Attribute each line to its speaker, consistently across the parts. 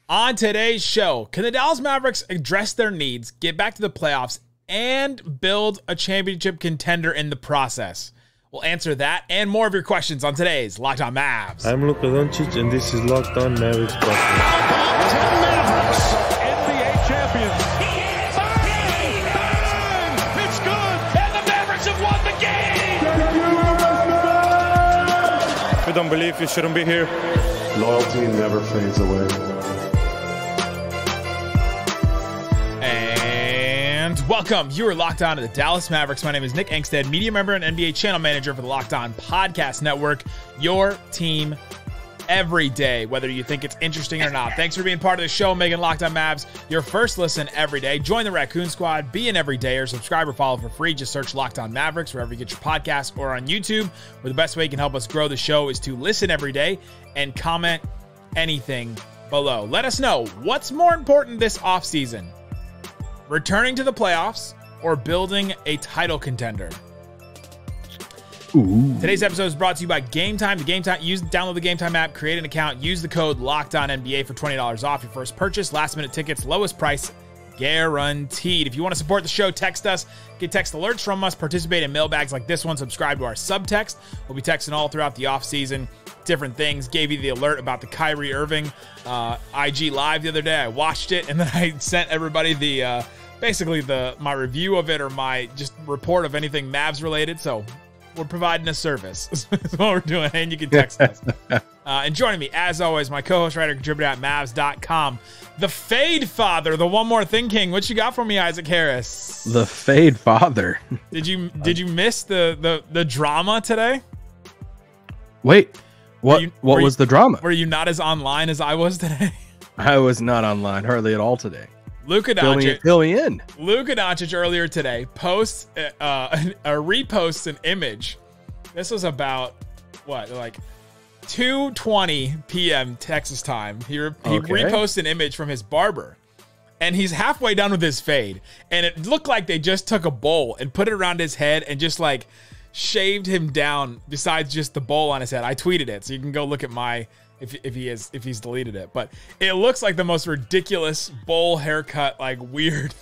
Speaker 1: On today's show, can the Dallas Mavericks address their needs, get back to the playoffs, and build a championship contender in the process? We'll answer that and more of your questions on today's Locked On Mavs.
Speaker 2: I'm Luka Doncic, and this is Locked On Mavericks podcast.
Speaker 3: Mavericks, NBA champions. Bang! It's good, and the Mavericks have won the game.
Speaker 2: If you don't believe, you shouldn't be here.
Speaker 4: Loyalty never fades away.
Speaker 1: And welcome. You are locked on to the Dallas Mavericks. My name is Nick Angstadt, media member and NBA channel manager for the Locked On Podcast Network. Your team every day, whether you think it's interesting or not. Thanks for being part of the show, making Locked On Mavs your first listen every day. Join the Raccoon Squad. Be an everydayer. Subscribe or follow for free. Just search Locked On Mavericks wherever you get your podcasts or on YouTube, where the best way you can help us grow the show is to listen every day and comment anything below. Let us know what's more important this offseason: returning to the playoffs or building a title contender.
Speaker 5: Ooh.
Speaker 1: Today's episode is brought to you by Game Time. Download the Game Time app, create an account, use the code LOCKEDONNBA for $20 off your first purchase. Last minute tickets, lowest price guaranteed. If you want to support the show, text us, get text alerts from us, participate in mailbags like this one, subscribe to our subtext. We'll be texting all throughout the offseason, different things. Gave you the alert about the Kyrie Irving IG live the other day. I watched it, and then I sent everybody the basically my review of it, or my just report of anything Mavs related. So we're providing a service. That's what we're doing, and you can text us. And joining me, as always, my co-host, writer, contributor at Mavs.com, the Fade Father, the One More Thing King. What you got for me, Isaac Harris?
Speaker 5: The Fade Father.
Speaker 1: Did you miss the drama today?
Speaker 5: Wait, what was the drama?
Speaker 1: Were you not as online as I was today?
Speaker 5: I was not online hardly at all today.
Speaker 1: Luka Doncic,
Speaker 5: fill me in.
Speaker 1: Luka Doncic earlier today reposts an image. This was about like 2:20 p.m. Texas time. He reposted an image from his barber, and he's halfway done with his fade, and it looked like they just took a bowl and put it around his head and just like shaved him down. Besides just the bowl on his head, I tweeted it, so you can go look at my. If he's deleted it, but it looks like the most ridiculous bowl haircut, like weird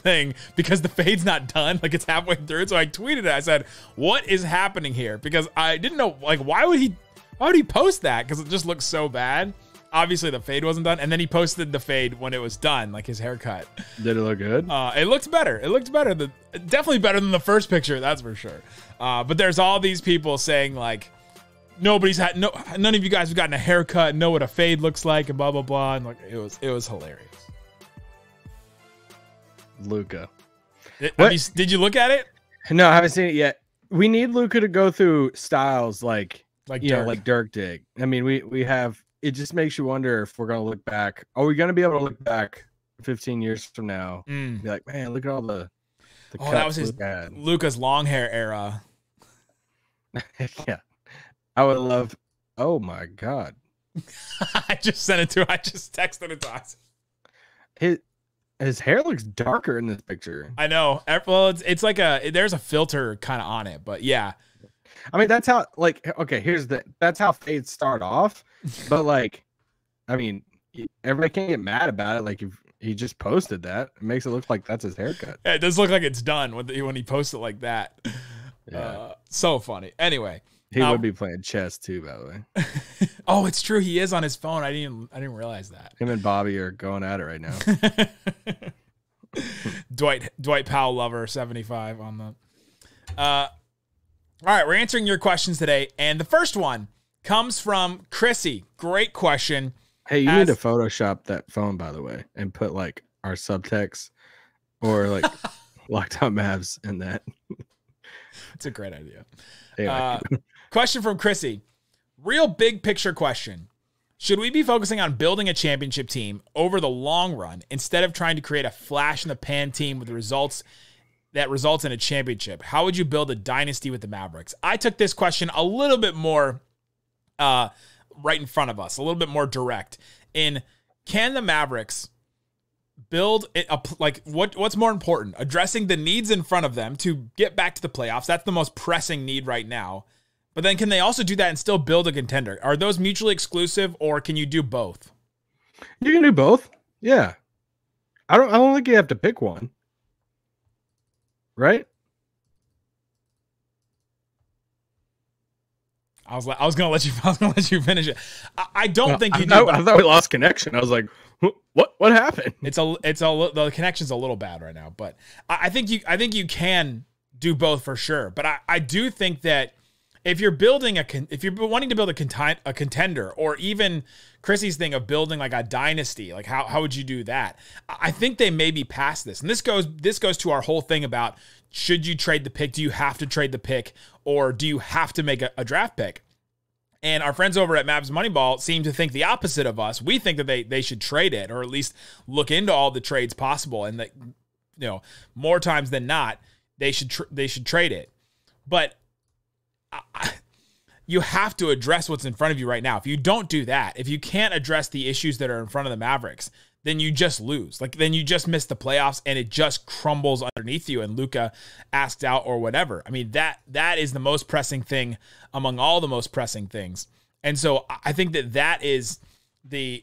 Speaker 1: thing, because the fade's not done, like it's halfway through. So I tweeted it. I said, "What is happening here?" Because I didn't know, like, why would he post that? Because it just looks so bad. Obviously, the fade wasn't done, and then he posted the fade when it was done, like his haircut.
Speaker 5: Did it look good?
Speaker 1: It looked better. It looked better. Definitely better than the first picture, that's for sure. But there's all these people saying like, none of you guys have gotten a haircut, know what a fade looks like, and blah blah blah, and like it was hilarious.
Speaker 5: Luka.
Speaker 1: Did you look at it?
Speaker 5: No, I haven't seen it yet. We need Luka to go through styles like
Speaker 1: Dirk.
Speaker 5: like Dirk did. I mean, we have. It just makes you wonder if we're gonna look back. Are we gonna be able to look back 15 years from now? Be like, man, look at all the
Speaker 1: that was Luka's long hair era.
Speaker 5: Yeah. I would love. Oh my god!
Speaker 1: I just texted it to us.
Speaker 5: His hair looks darker in this picture.
Speaker 1: I know. Well, it's like there's a filter kind of on it, but yeah.
Speaker 5: I mean, that's how. Like, okay, that's how fades start off. But like, I mean, everybody can't get mad about it. Like, if he just posted that, it makes it look like that's his haircut.
Speaker 1: Yeah, it does look like it's done when he posts it like that. Yeah. So funny. Anyway.
Speaker 5: He would be playing chess too, by the way.
Speaker 1: Oh, it's true. He is on his phone. I didn't realize that.
Speaker 5: Him and Bobby are going at it right now.
Speaker 1: Dwight Powell lover 75 on the. All right, we're answering your questions today, and the first one comes from Chrissy. Great question.
Speaker 5: Hey, you need to Photoshop that phone, by the way, and put like our subtext or like Locked On Mavs in that.
Speaker 1: It's a great idea.
Speaker 5: Question
Speaker 1: from Chrissy. Real big picture question. Should we be focusing on building a championship team over the long run instead of trying to create a flash in the pan team with results that results in a championship? How would you build a dynasty with the Mavericks? I took this question a little bit more right in front of us, a little bit more direct. Can the Mavericks build it up? Like what's more important? Addressing the needs in front of them to get back to the playoffs. That's the most pressing need right now. But then can they also do that and still build a contender? Are those mutually exclusive, or can you do both?
Speaker 5: You can do both. Yeah. I don't think you have to pick one. Right?
Speaker 1: I was gonna let you finish it. I don't think you
Speaker 5: do.
Speaker 1: But
Speaker 5: I thought we lost connection. I was like, what happened?
Speaker 1: The connection's a little bad right now, but I think you can do both for sure. But I do think that if you're wanting to build a contender, or even Chrissy's thing of building like a dynasty, like how would you do that? I think they may be past this. And this goes to our whole thing about, should you trade the pick? Do you have to trade the pick, or do you have to make a draft pick? And our friends over at Mavs Moneyball seem to think the opposite of us. We think that they should trade it, or at least look into all the trades possible, and that, more times than not, they should trade it. But you have to address what's in front of you right now. If you don't do that, if you can't address the issues that are in front of the Mavericks, then you just lose. Then you just miss the playoffs, and it just crumbles underneath you, and Luka asked out or whatever. I mean, that is the most pressing thing among all the most pressing things. And so I think that's the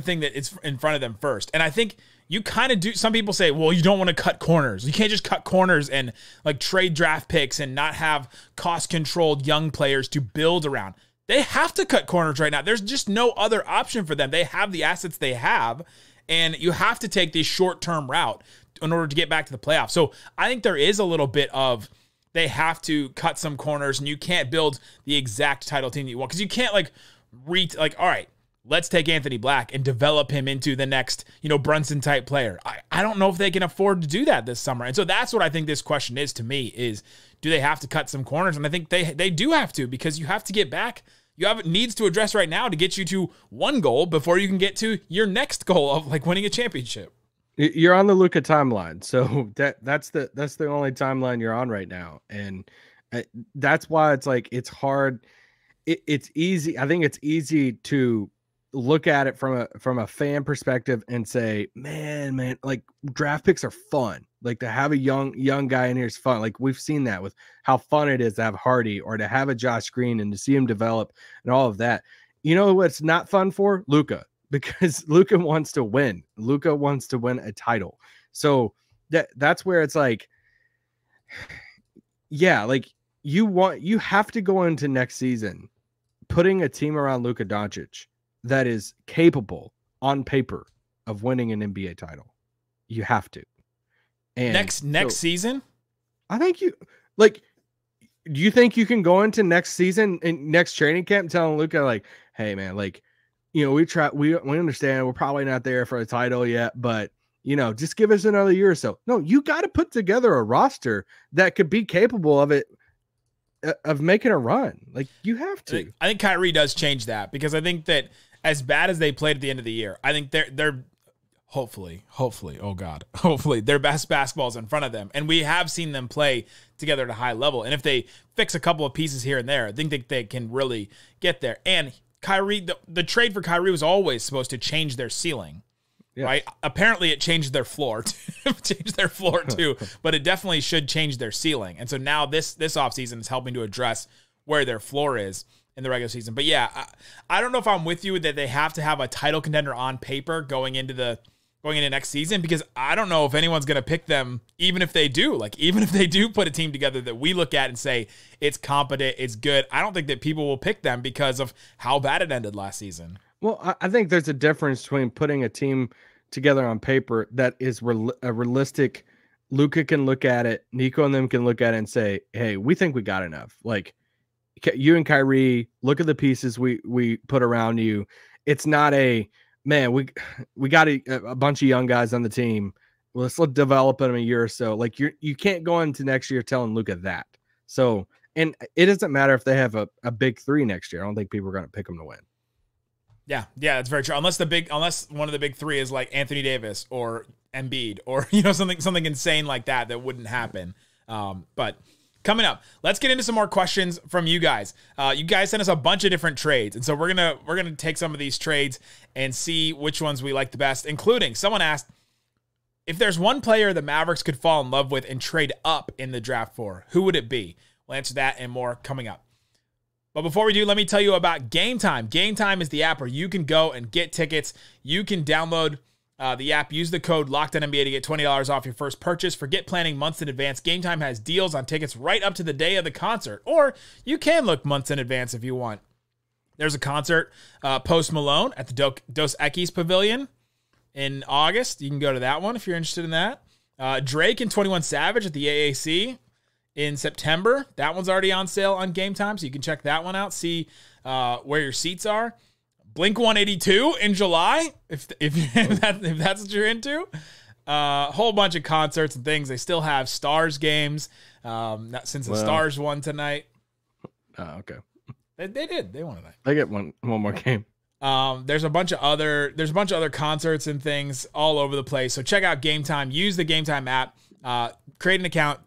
Speaker 1: thing that is in front of them first. And I think you kind of do. Some people say, well, you don't want to cut corners. You can't just cut corners and like trade draft picks and not have cost-controlled young players to build around. They have to cut corners right now. There's just no other option for them. They have the assets they have, and you have to take this short-term route in order to get back to the playoffs. So I think there is a little bit of, they have to cut some corners, and you can't build the exact title team that you want, because you can't all right, let's take Anthony Black and develop him into the next, Brunson type player. I don't know if they can afford to do that this summer. And so that's what I think this question is to me, is do they have to cut some corners? And I think they do have to, because you have to get back. You have needs to address right now to get you to one goal before you can get to your next goal of like winning a championship.
Speaker 5: You're on the Luka timeline. So that's the only timeline you're on right now. And that's why it's like, it's hard. It's easy. I think it's easy to look at it from a fan perspective and say, man, like draft picks are fun. Like to have a young guy in here is fun. Like we've seen that with how fun it is to have Hardy, or to have a Josh Green and to see him develop and all of that. You know what's not fun for? Luka, because Luka wants to win. Luka wants to win a title. So that's where it's like, yeah, like you have to go into next season putting a team around Luka Doncic that is capable on paper of winning an NBA title. You have to. And
Speaker 1: next season,
Speaker 5: I think do you think you can go into next season and next training camp telling Luka like, hey man, like, we understand we're probably not there for a title yet, but just give us another year or so. No, you got to put together a roster that could be capable of making a run. Like you have to.
Speaker 1: I think Kyrie does change that, because I think that as bad as they played at the end of the year, I think they're hopefully, oh God, hopefully their best basketball is in front of them. And we have seen them play together at a high level. And if they fix a couple of pieces here and there, I think that they can really get there. And Kyrie, the trade for Kyrie was always supposed to change their ceiling, right? Apparently it changed their floor, too, but it definitely should change their ceiling. And so now this offseason is helping to address where their floor is in the regular season. But yeah, I don't know if I'm with you that they have to have a title contender on paper going into next season, because I don't know if anyone's going to pick them, even if they do put a team together that we look at and say it's competent, it's good. I don't think that people will pick them because of how bad it ended last season.
Speaker 5: Well, I think there's a difference between putting a team together on paper that is a realistic. Luka can look at it, Nico and them can look at it and say, hey, we think we got enough. Like you and Kyrie, look at the pieces we put around you. It's not a, man, we got a bunch of young guys on the team. Let's develop them a year or so. Like you can't go into next year telling Luka that. So, and it doesn't matter if they have a big three next year. I don't think people are going to pick them to win.
Speaker 1: Yeah, that's very true. Unless one of the big three is like Anthony Davis or Embiid or something insane like that wouldn't happen. But coming up, let's get into some more questions from you guys. You guys sent us a bunch of different trades, and so we're gonna take some of these trades and see which ones we like the best. Including someone asked if there's one player the Mavericks could fall in love with and trade up in the draft for, who would it be? We'll answer that and more coming up. But before we do, let me tell you about Game Time. Game Time is the app where you can go and get tickets. You can download the app, use the code LOCKEDONNBA to get $20 off your first purchase. Forget planning months in advance. Game Time has deals on tickets right up to the day of the concert. Or you can look months in advance if you want. There's a concert, Post Malone at the Dos Equis Pavilion in August. You can go to that one if you're interested in that. Drake and 21 Savage at the AAC in September. That one's already on sale on Game Time, so you can check that one out, see where your seats are. Blink 182 in July, if that's what you're into. A whole bunch of concerts and things. They still have Stars games, since the Stars won tonight.
Speaker 5: Oh, okay.
Speaker 1: They did. They won tonight.
Speaker 5: They get one more game.
Speaker 1: There's a bunch of other concerts and things all over the place. So check out Game Time. Use the Game Time app. Create an account.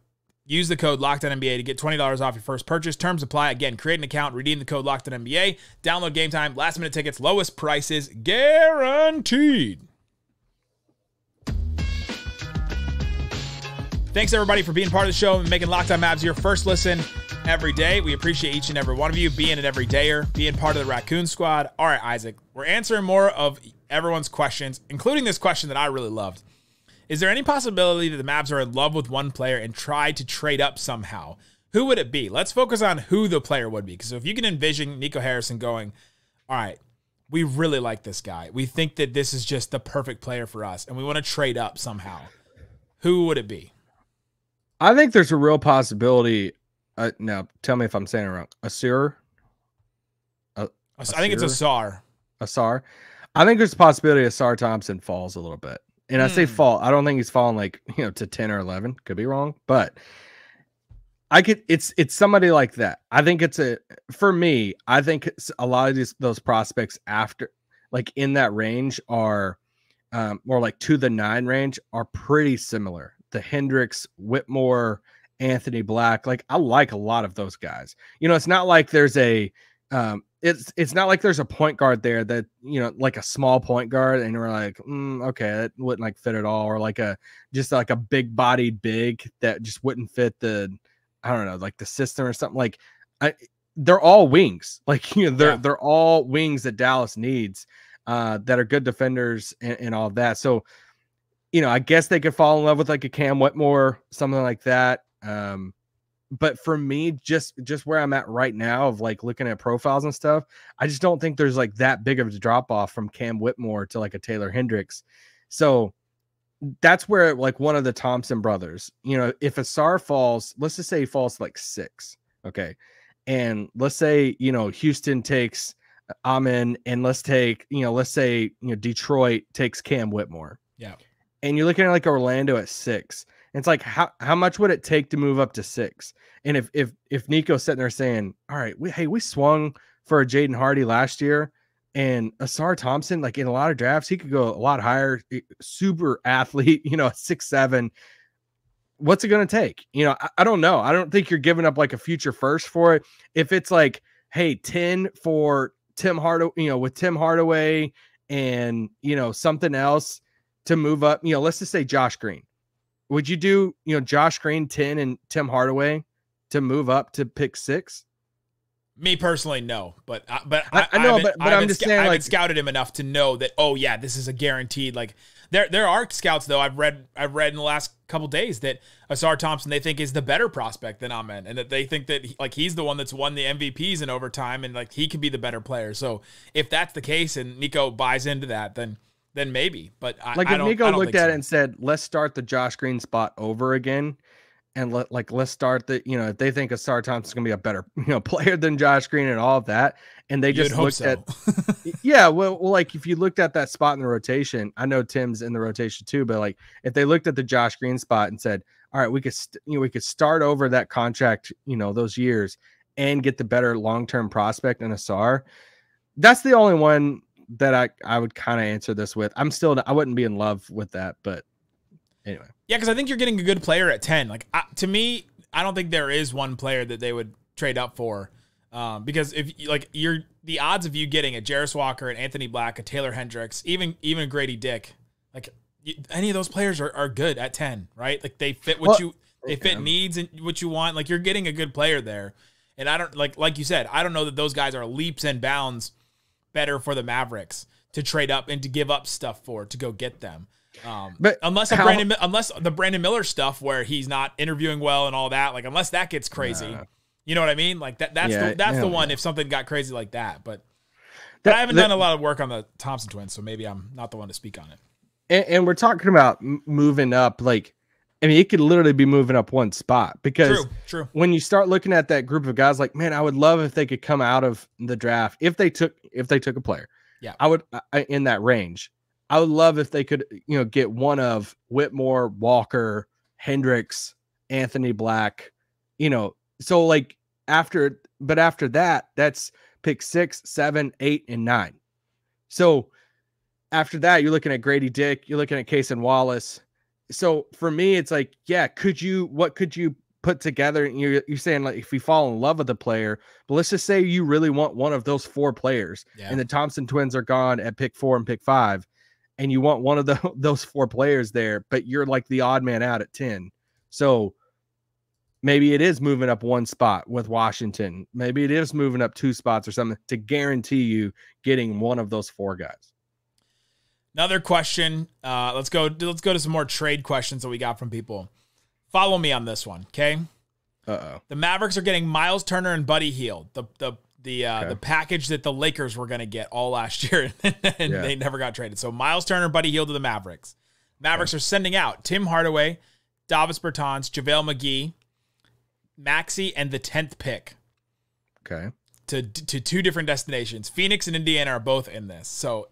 Speaker 1: Use the code LOCKEDONNBA to get $20 off your first purchase. Terms apply. Again, create an account, redeem the code LOCKEDONNBA. Download Game Time. Last minute tickets, lowest prices guaranteed. Thanks everybody for being part of the show and making Locked On Mavs your first listen every day. We appreciate each and every one of you being an everydayer, being part of the Raccoon Squad. All right, Isaac, we're answering more of everyone's questions, including this question that I really loved. Is there any possibility that the Mavs are in love with one player and try to trade up somehow? Who would it be? Let's focus on who the player would be. Because if you can envision Nico Harrison going, all right, we really like this guy. We think that this is just the perfect player for us, and we want to trade up somehow. Who would it be?
Speaker 5: I think there's a real possibility. Now, tell me if I'm saying it wrong. Asir?
Speaker 1: I think it's Asar.
Speaker 5: Asar. I think there's a possibility Asar Thompson falls a little bit. And I say fall. I don't think he's falling like, to 10 or 11. Could be wrong, but it's somebody like that. I think for me, I think a lot of those prospects after, like in that range are more like to the 9 range are pretty similar. The Hendricks, Whitmore, Anthony Black. Like I like a lot of those guys. It's not like there's it's not like there's a point guard there that, like a small point guard and we're like, okay, that wouldn't like fit at all. Or like just like a big bodied big that just wouldn't fit I don't know, like the system or something. Like they're all wings. Like, they're all wings that Dallas needs that are good defenders and all of that. So, I guess they could fall in love with like a Cam Whitmore, something like that. But for me, just where I'm at right now of like looking at profiles and stuff, I just don't think there's like that big of a drop off from Cam Whitmore to like a Taylor Hendricks. So that's where like one of the Thompson brothers, if Asar falls, let's just say he falls to like 6. Okay. And let's say, Houston takes Amen, and let's say, Detroit takes Cam Whitmore. Yeah. And you're looking at like Orlando at 6. It's like, how much would it take to move up to 6? And if Nico's sitting there saying, all right, we swung for a Jaden Hardy last year, and Asar Thompson, like in a lot of drafts, he could go a lot higher, super athlete, 6'7". What's it going to take? I don't know. I don't think you're giving up like a future first for it. If it's like, hey, 10 for Tim Hardaway, with Tim Hardaway and, something else to move up, let's just say Josh Green. Would you do, Josh Green 10 and Tim Hardaway to move up to pick 6?
Speaker 1: Me personally, no. But I
Speaker 5: know, but I'm just saying,
Speaker 1: I haven't scouted him enough to know that. Oh yeah, this is a guaranteed. Like there are scouts though. I've read in the last couple days that Asar Thompson they think is the better prospect than Amen, and that they think that he's the one that's won the MVPs in overtime, and like he could be the better player. So if that's the case, and Nico buys into that, then maybe. But
Speaker 5: if Nico looked at it and said, let's start the Josh Green spot over again, and let's start the, if they think Asar Thompson's gonna be a better, player than Josh Green and all of that, and they just looked at, yeah, well, like if you looked at that spot in the rotation, I know Tim's in the rotation too, but like if they looked at the Josh Green spot and said, all right, we could start over that contract, those years and get the better long-term prospect in Asar. That's the only one that I would kind of answer this with. I wouldn't be in love with that, but anyway. Yeah,
Speaker 1: because I think you're getting a good player at 10. Like to me, I don't think there is one player that they would trade up for. Because if like the odds of you getting a Jarris Walker, an Anthony Black, a Taylor Hendricks, even a Grady Dick, like any of those players are good at 10, right? Like they fit what they fit needs and what you want. Like you're getting a good player there. And I don't like you said, I don't know that those guys are leaps and bounds better for the Mavericks to trade up and to give up stuff for to go get them. But unless the Brandon Miller stuff where he's not interviewing well and all that, like unless that gets crazy, you know what I mean? Like that's the one if something got crazy like that. But I haven't done a lot of work on the Thompson twins, so maybe I'm not the one to speak on it.
Speaker 5: And we're talking about moving up, like, I mean, it could literally be moving up one spot because
Speaker 1: true.
Speaker 5: When you start looking at that group of guys, like, man, I would love if they could come out of the draft if they took a player.
Speaker 1: Yeah,
Speaker 5: I would in that range. I would love if they could, get one of Whitmore, Walker, Hendricks, Anthony Black, so like after that, that's pick 6, 7, 8, and 9. So after that, you're looking at Grady Dick, you're looking at Cason Wallace. So for me, it's like, yeah, what could you put together? And you're saying like if you fall in love with the player, but let's just say you really want one of those 4 players, and the Thompson twins are gone at pick 4 and pick 5. And you want one of those 4 players there, but you're like the odd man out at 10. So maybe it is moving up one spot with Washington. Maybe it is moving up 2 spots or something to guarantee you getting one of those 4 guys.
Speaker 1: Another question. Let's go to some more trade questions that we got from people. Follow me on this one, okay? The Mavericks are getting Miles Turner and Buddy Hield. The package that the Lakers were going to get all last year, and they never got traded. So Miles Turner, Buddy Hield to the Mavericks. Mavericks are sending out Tim Hardaway, Davis Bertans, JaVale McGee, Maxey, and the 10th pick.
Speaker 5: Okay.
Speaker 1: To 2 different destinations. Phoenix and Indiana are both in this. So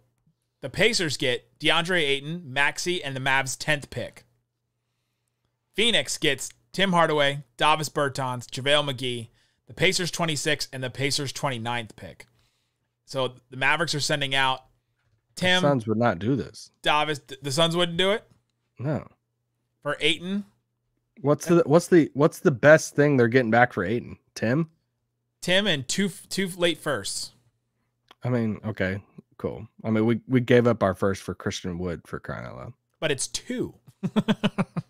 Speaker 1: the Pacers get DeAndre Ayton, Maxey, and the Mavs' 10th pick. Phoenix gets Tim Hardaway, Davis Bertans, JaVale McGee, the Pacers 26 and the Pacers 29th pick. So the Mavericks are sending out Tim.
Speaker 5: The Suns would not do this.
Speaker 1: Davis, the Suns wouldn't do it?
Speaker 5: No.
Speaker 1: For Ayton?
Speaker 5: What's the best thing they're getting back for Ayton? Tim
Speaker 1: and two late firsts.
Speaker 5: I mean, okay, cool. I mean, we gave up our first for Christian Wood, for crying out loud.
Speaker 1: But it's 2.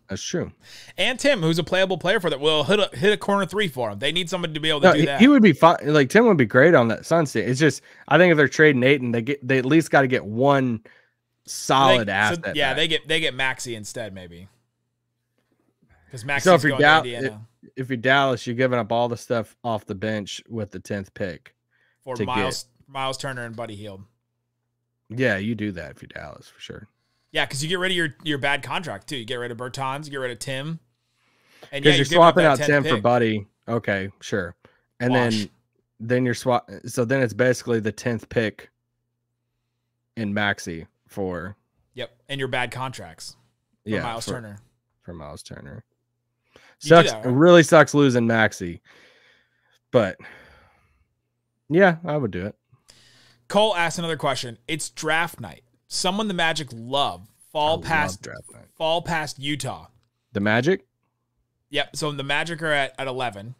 Speaker 5: That's true.
Speaker 1: And Tim, who's a playable player for that, will hit a corner 3 for him. They need somebody to be able to do that.
Speaker 5: He would be fine. Like Tim would be great on that Suns team. It's just I think if they're trading Ayton, they at least got to get one solid asset.
Speaker 1: So, yeah, back. they get Maxey instead, maybe. Because Maxey's
Speaker 5: so
Speaker 1: going to Indiana.
Speaker 5: If you're Dallas, you're giving up all the stuff off the bench with the 10th pick
Speaker 1: for Miles Turner and Buddy Hield.
Speaker 5: Yeah, you do that if you're Dallas for sure.
Speaker 1: Yeah, because you get rid of your bad contract, too. You get rid of Bertans, you get rid of Tim. And
Speaker 5: because you're swapping out Tim
Speaker 1: pick
Speaker 5: for Buddy. Okay, sure. And then you're so then it's basically the 10th pick in Maxey for.
Speaker 1: Yep, and your bad contracts for Miles Turner.
Speaker 5: For Miles Turner.
Speaker 1: Sucks.
Speaker 5: It really sucks losing Maxey. But, yeah, I would do it.
Speaker 1: Cole asked another question. It's draft night. Someone the Magic love fall past Utah.
Speaker 5: The Magic?
Speaker 1: Yep. So the Magic are at 11,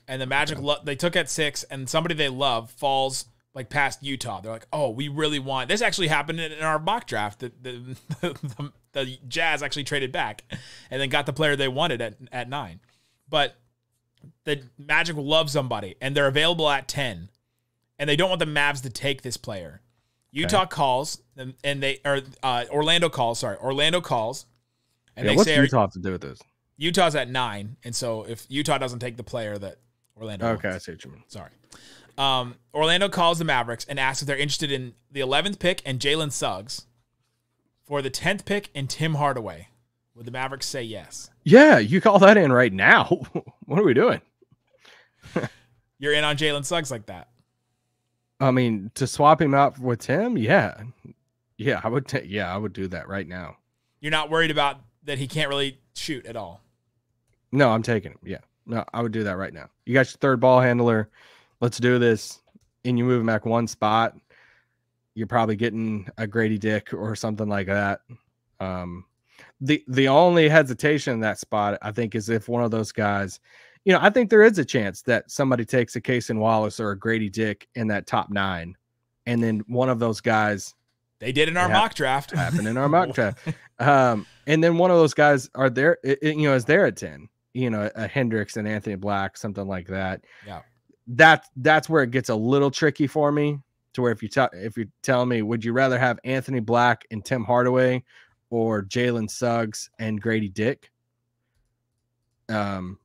Speaker 1: and the Magic they took at 6, and somebody they love falls like past Utah. They're like, oh, we really want this. Actually happened in our mock draft. The Jazz actually traded back, and then got the player they wanted at 9. But the Magic will love somebody, and they're available at 10, and they don't want the Mavs to take this player. Utah calls, and they are Orlando calls. Sorry, Orlando calls, and they
Speaker 5: what's
Speaker 1: say
Speaker 5: Utah have to do with this?
Speaker 1: Utah's at 9, and so if Utah doesn't take the player that Orlando wants.
Speaker 5: I see what you mean.
Speaker 1: Sorry. Orlando calls the Mavericks and asks if they're interested in the 11th pick and Jalen Suggs for the 10th pick and Tim Hardaway. Would the Mavericks say yes?
Speaker 5: Yeah, you call that in right now. What are we doing?
Speaker 1: You're in on Jalen Suggs like that.
Speaker 5: I mean, to swap him out with Tim, yeah, I would. I would do that right now.
Speaker 1: You're not worried about that he can't really shoot at all.
Speaker 5: No, I'm taking him. Yeah, no, I would do that right now. You got your third ball handler. Let's do this. And you move him back one spot. You're probably getting a Grady Dick or something like that. The only hesitation in that spot, I think, is if one of those guys. I think there is a chance that somebody takes a Cason Wallace or a Grady Dick in that top 9, and then one of those guys.
Speaker 1: They did in our mock draft.
Speaker 5: Happened in our mock draft. And then one of those guys are there, is there at 10. A Hendricks and Anthony Black, something like that.
Speaker 1: Yeah.
Speaker 5: that's where it gets a little tricky for me. To where if you tell me, would you rather have Anthony Black and Tim Hardaway, or Jalen Suggs and Grady Dick? That's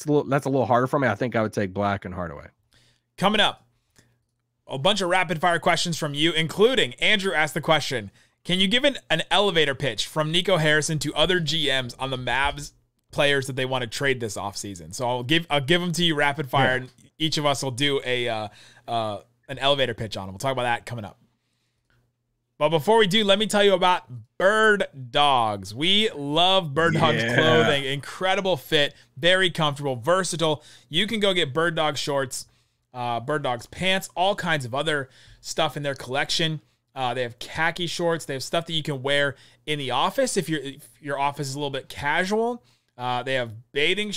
Speaker 5: a little harder for me. I think I would take Black and Hardaway.
Speaker 1: Coming up, a bunch of rapid fire questions from you, including Andrew asked the question: can you give an elevator pitch from Nico Harrison to other GMs on the Mavs players that they want to trade this offseason? So I'll give them to you rapid fire, and each of us will do an elevator pitch on them. We'll talk about that coming up. But before we do, let me tell you about Bird Dogs. We love Bird Dogs clothing. Incredible fit, very comfortable, versatile. You can go get Bird Dog shorts, Bird Dogs pants, all kinds of other stuff in their collection. They have khaki shorts. They have stuff that you can wear in the office if your office is a little bit casual. They have bathing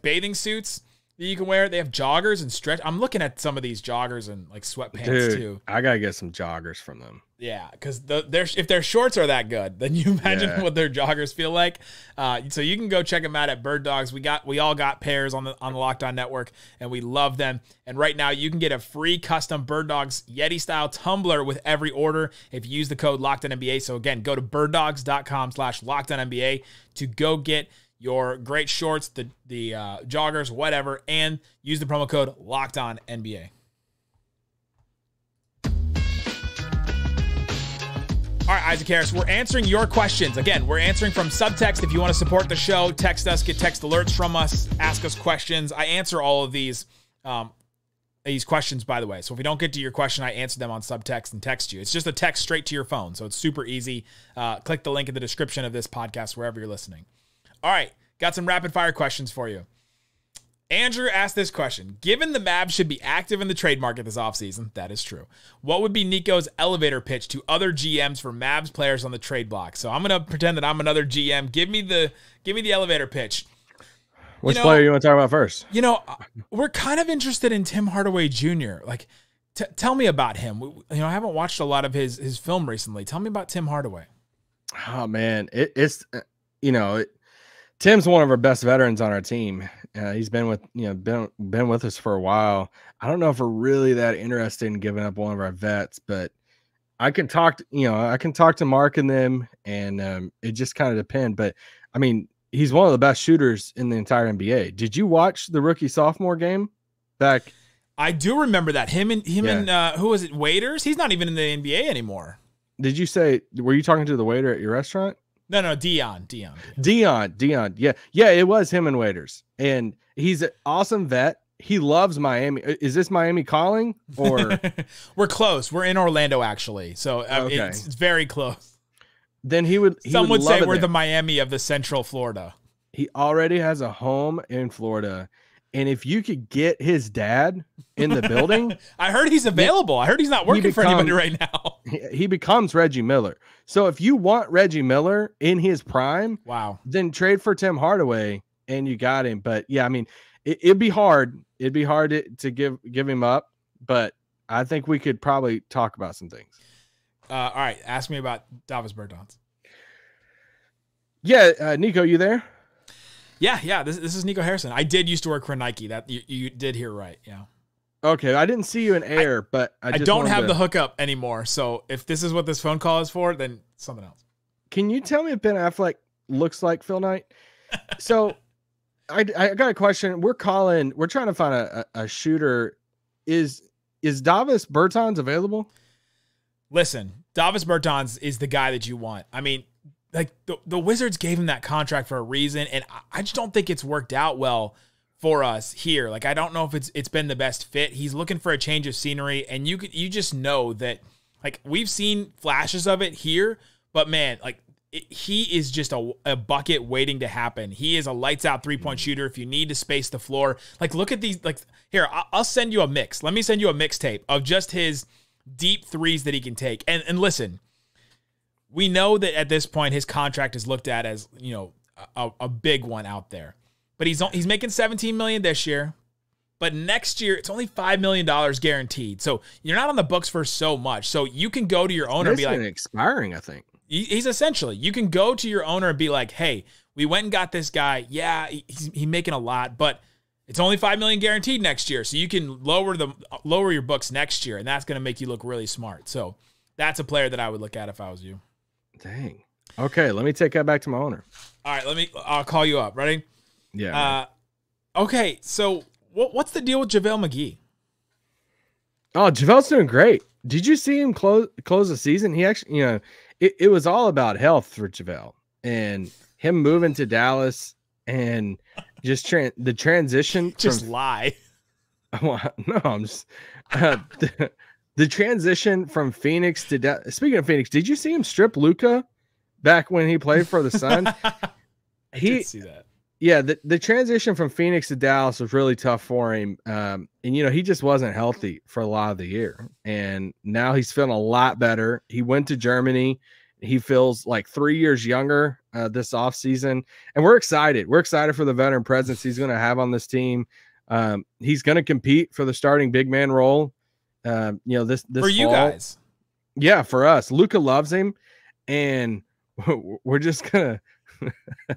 Speaker 1: bathing suits that you can wear. They have joggers and stretch. I'm looking at some of these joggers and like sweatpants too.
Speaker 5: I gotta get some joggers from them.
Speaker 1: Yeah, because if their shorts are that good, then you imagine what their joggers feel like. So you can go check them out at Bird Dogs. We all got pairs on the Locked On Network, and we love them. And right now you can get a free custom Bird Dogs Yeti style tumbler with every order if you use the code LOCKEDONNBA. So again, go to birddogs.com/LOCKEDONNBA to go get your great shorts, the joggers, whatever, and use the promo code LOCKEDONNBA. All right, Isaac Harris, we're answering your questions. Again, we're answering from subtext. If you want to support the show, text us, get text alerts from us, ask us questions. I answer all of these questions, by the way. So if we don't get to your question, I answer them on subtext and text you. It's just a text straight to your phone, so it's super easy. Click the link in the description of this podcast wherever you're listening. All right, got some rapid fire questions for you. Andrew asked this question: given the Mavs should be active in the trade market this offseason, that is true, what would be Nico's elevator pitch to other GMs for Mavs players on the trade block? So I'm going to pretend that I'm another GM. Give me the elevator pitch.
Speaker 5: Which player you want to talk about first?
Speaker 1: We're kind of interested in Tim Hardaway Jr. Like, tell me about him. I haven't watched a lot of his film recently. Tell me about Tim Hardaway.
Speaker 5: Oh man, Tim's one of our best veterans on our team. He's been with us for a while. I don't know if we're really that interested in giving up one of our vets, but I can talk to Mark and them, and it just kind of depends. But I mean, he's one of the best shooters in the entire NBA. Did you watch the rookie sophomore game back? I
Speaker 1: do remember that him and who was it? Waiters. He's not even in the NBA anymore.
Speaker 5: Were you talking to the waiter at your restaurant?
Speaker 1: No, Dion.
Speaker 5: Yeah. It was him and Waiters, and he's an awesome vet. He loves Miami. Is this Miami calling, or
Speaker 1: we're close? We're in Orlando actually, so
Speaker 5: okay.
Speaker 1: It's very close.
Speaker 5: Then some
Speaker 1: would say we're the Miami of the Central Florida.
Speaker 5: He already has a home in Florida, and if you could get his dad in the building,
Speaker 1: I heard he's available. I heard he's not working for anybody right now.
Speaker 5: He becomes Reggie Miller. So if you want Reggie Miller in his prime, then trade for Tim Hardaway and you got him. But yeah, I mean, it'd be hard. It'd be hard to give him up, but I think we could probably talk about some things.
Speaker 1: All right. Ask me about Davis Bertans.
Speaker 5: Yeah. Nico, you there?
Speaker 1: Yeah. This is Nico Harrison. I did used to work for Nike. That you did hear right. Yeah.
Speaker 5: Okay, I didn't see you in air, but I
Speaker 1: don't have the hookup anymore. So if this is what this phone call is for, then something else.
Speaker 5: Can you tell me if Ben Affleck looks like Phil Knight? So I got a question. We're trying to find a shooter. Is Davis Bertans available?
Speaker 1: Listen, Davis Bertans is the guy that you want. I mean, like the Wizards gave him that contract for a reason, and I just don't think it's worked out well for us here. Like, I don't know if it's been the best fit. He's looking for a change of scenery, and you just know that, like, we've seen flashes of it here, but man, like, he is just a bucket waiting to happen. He is a lights out 3-point shooter. If you need to space the floor, like, look at these, like, here, I'll send you a mix. Let me send you a mixtape of just his deep threes that he can take. And listen, we know that at this point, his contract is looked at as, a big one out there. But he's making $17 million this year. But next year, it's only $5 million guaranteed. So you're not on the books for so much. So you can go to your owner and be like,
Speaker 5: expiring, I think.
Speaker 1: He's essentially, you can go to your owner and be like, hey, we went and got this guy. Yeah, he's making a lot, but It's only $5 million guaranteed next year, so you can lower your books next year, and that's going to make you look really smart. So that's a player that I would look at if I was you.
Speaker 5: Dang. Okay, let me take that back to my owner.
Speaker 1: All right, I'll call you up. Ready?
Speaker 5: Yeah.
Speaker 1: Okay, so what's the deal with JaVale McGee?
Speaker 5: Oh, JaVale's doing great. Did you see him close the season? He actually, it was all about health for JaVale and him moving to Dallas and just the transition.
Speaker 1: Just lie.
Speaker 5: No, I'm just the transition from Phoenix to Dallas. Speaking of Phoenix, did you see him strip Luka back when he played for the Suns?
Speaker 1: I did see that.
Speaker 5: Yeah, the transition from Phoenix to Dallas was really tough for him. And, he just wasn't healthy for a lot of the year. And now he's feeling a lot better. He went to Germany. He feels like 3 years younger this offseason. And we're excited. We're excited for the veteran presence he's going to have on this team. He's going to compete for the starting big man role. This
Speaker 1: for you
Speaker 5: fall.
Speaker 1: Guys.
Speaker 5: Yeah, for us. Luka loves him. And we're just going to...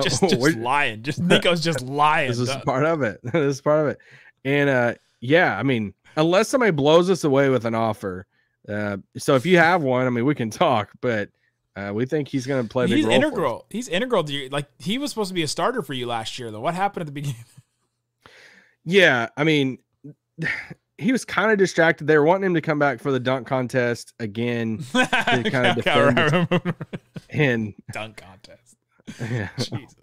Speaker 1: just lying. Just Nico's just lying.
Speaker 5: This is part of it. This is part of it. And I mean, unless somebody blows us away with an offer. So if you have one, I mean, we can talk, but we think he's going to play a big role.
Speaker 1: He's integral. He's integral to you. Like, he was supposed to be a starter for you last year, though. What happened at the beginning?
Speaker 5: Yeah, I mean, he was kind of distracted. They were wanting him to come back for the dunk contest again to kind of defend. And
Speaker 1: dunk contest.
Speaker 5: Yeah.
Speaker 1: Jesus.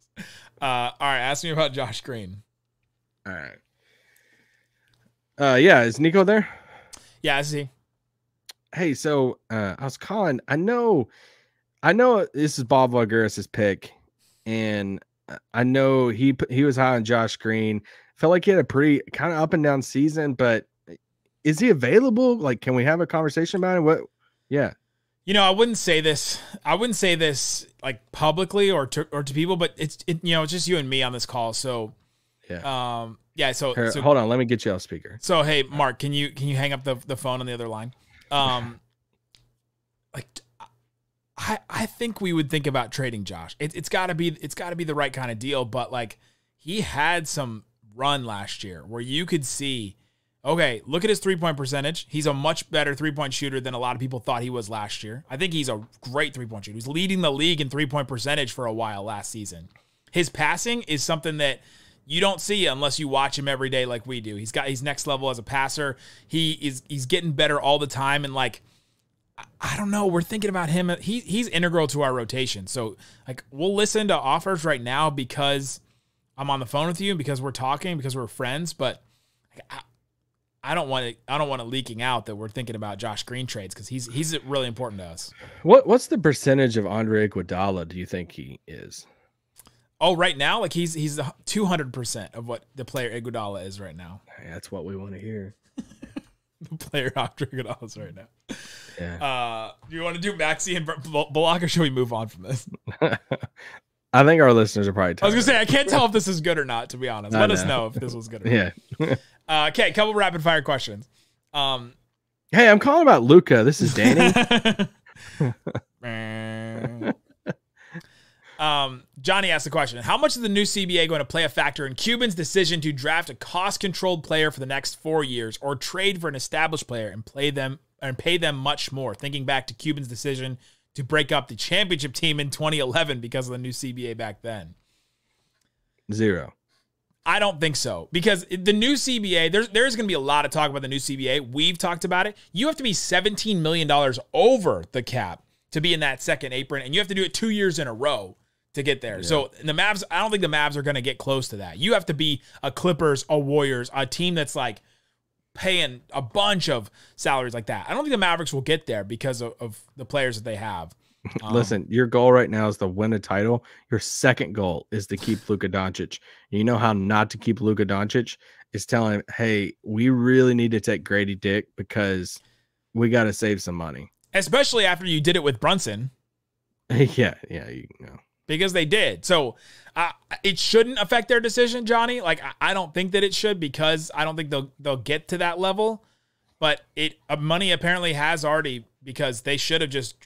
Speaker 1: All right, ask me about Josh Green.
Speaker 5: All right. Yeah, is Nico there?
Speaker 1: Yeah, I see.
Speaker 5: Hey, so I was calling. I know this is Bob Voulgaris' pick, and I know he was high on Josh Green. Felt like he had a pretty kind of up and down season, but is he available? Like, can we have a conversation about it? What? Yeah.
Speaker 1: I wouldn't say this like publicly or to people, but it's just you and me on this call. So yeah. So
Speaker 5: hold on, let me get you off speaker.
Speaker 1: So hey, Mark, can you hang up the phone on the other line? I think we would think about trading Josh. It's gotta be the right kind of deal, but like, he had some run last year where you could see, okay, look at his 3-point percentage. He's a much better 3-point shooter than a lot of people thought he was last year. I think he's a great 3-point shooter. He's leading the league in 3-point percentage for a while last season. His passing is something that you don't see unless you watch him every day like we do. He's next level as a passer. He's getting better all the time. And like, I don't know, we're thinking about him. He's integral to our rotation. So like, we'll listen to offers right now because I'm on the phone with you, because we're talking, because we're friends. But I don't want it leaking out that we're thinking about Josh Green trades, because he's really important to us.
Speaker 5: What's the percentage of Andre Iguodala do you think he is?
Speaker 1: Oh, right now, like he's 200% of what the player Iguodala is right now.
Speaker 5: Hey, that's what we want to hear.
Speaker 1: The player Andre Iguodala is right now.
Speaker 5: Yeah.
Speaker 1: Do you want to do Maxey and Bullock, or should we move on from this?
Speaker 5: I think our listeners are probably tired.
Speaker 1: I was gonna say, I can't tell if this is good or not, to be honest. Let us know if this was good or not.
Speaker 5: Yeah.
Speaker 1: Okay, couple rapid fire questions.
Speaker 5: Hey, I'm calling about Luka. This is Danny.
Speaker 1: Johnny asked the question: how much is the new CBA going to play a factor in Cuban's decision to draft a cost-controlled player for the next 4 years, or trade for an established player and pay them much more? Thinking back to Cuban's decision to break up the championship team in 2011 because of the new CBA back then.
Speaker 5: 0.
Speaker 1: I don't think so, because the new CBA, there's going to be a lot of talk about the new CBA. We've talked about it. You have to be $17 million over the cap to be in that second apron, and you have to do it 2 years in a row to get there. Yeah. So the Mavs, I don't think the Mavs are going to get close to that. You have to be a Clippers, a Warriors, a team that's like paying a bunch of salaries like that. I don't think the Mavericks will get there because of the players that they have.
Speaker 5: Listen, your goal right now is to win a title. Your second goal is to keep Luka Doncic. You know how not to keep Luka Doncic is telling him, hey, we really need to take Grady Dick because we got to save some money.
Speaker 1: Especially after you did it with Brunson.
Speaker 5: Yeah, you know.
Speaker 1: Because they did. So it shouldn't affect their decision, Johnny. Like, I don't think that it should, because I don't think they'll get to that level. But money apparently has already, because they should have just,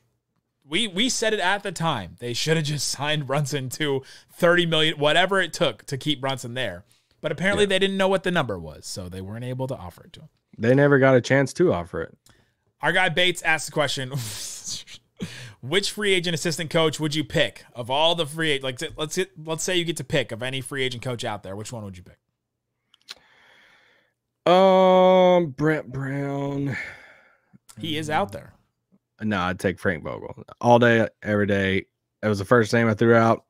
Speaker 1: we said it at the time, they should have just signed Brunson to $30 million, whatever it took to keep Brunson there. But apparently they didn't know what the number was, so they weren't able to offer it to him.
Speaker 5: They never got a chance to offer it.
Speaker 1: Our guy Bates asked the question, which free agent assistant coach would you pick of all the free agents? Like, let's say you get to pick of any free agent coach out there. Which one would you pick?
Speaker 5: Brett Brown.
Speaker 1: He is out there.
Speaker 5: No, I'd take Frank Vogel all day, every day. That was the first name I threw out.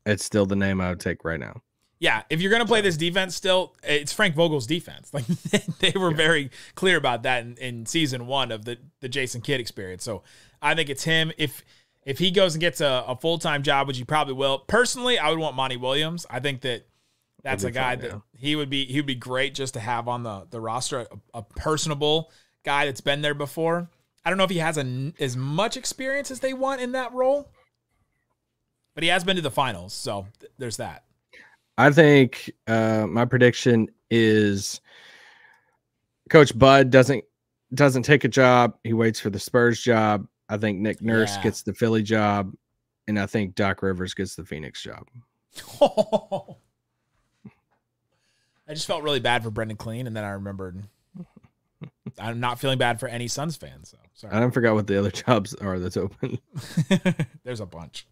Speaker 5: It's still the name I would take right now.
Speaker 1: Yeah, if you're going to play this defense still, it's Frank Vogel's defense. Like they were very clear about that in season 1 of the Jason Kidd experience. So I think it's him. If he goes and gets a full-time job, which he probably will. Personally, I would want Monty Williams. I think that's a guy that he would be great just to have on the roster, a personable guy that's been there before. I don't know if he has as much experience as they want in that role, but he has been to the finals, so there's that.
Speaker 5: I think my prediction is Coach Bud doesn't take a job. He waits for the Spurs job. I think Nick Nurse gets the Philly job, and I think Doc Rivers gets the Phoenix job.
Speaker 1: I just felt really bad for Brendan Clean, and then I remembered I'm not feeling bad for any Suns fans. So sorry.
Speaker 5: I don't forget what the other jobs are that's open.
Speaker 1: There's a bunch.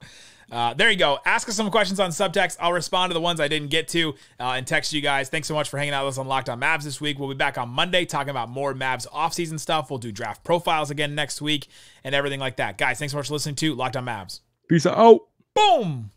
Speaker 1: There you go. Ask us some questions on subtext. I'll respond to the ones I didn't get to and text you guys. Thanks so much for hanging out with us on Locked On Mavs this week. We'll be back on Monday talking about more Mavs offseason stuff. We'll do draft profiles again next week and everything like that. Guys, thanks so much for listening to Locked On Mavs.
Speaker 5: Peace out.
Speaker 1: Boom.